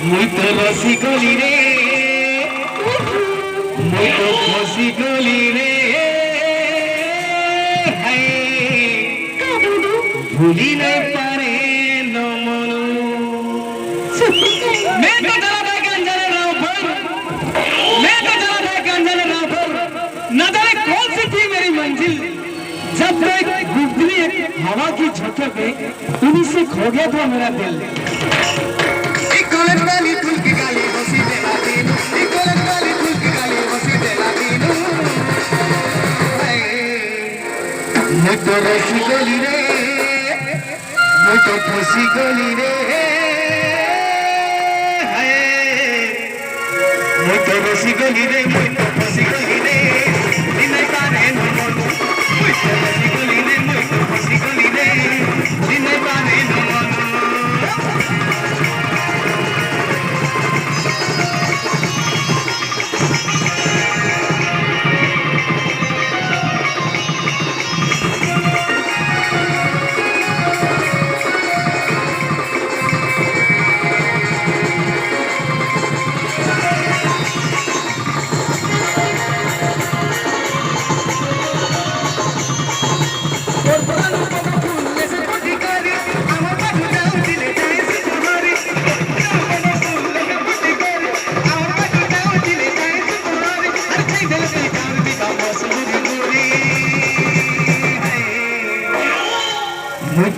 muito rosicoli re, muito rosicoli re, भूली नहीं पारे नो मनो। मैं तो चला था कंजर रावपुर, मैं तो चला था कंजर रावपुर, न जाने कौन सी थी मेरी मंजिल, जब मैं गुजरी हवा की झोंके पे उन्हीं से खो गया था मेरा दिल। कॉलेज वाली फूल की गाली बसी देला दीनू, कॉलेज वाली फूल की गाली बसी देला दीनू। मैं तो रसी गली रे, मैं तो फंसी गली रे, मैं तो रसी गली रे, मैं तो फंसी गली रे, दिनै पाने न मनु, मैं तो रसी गली रे, मैं तो फंसी गली रे, दिनै पाने न मनु।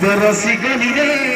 muy rosicoli re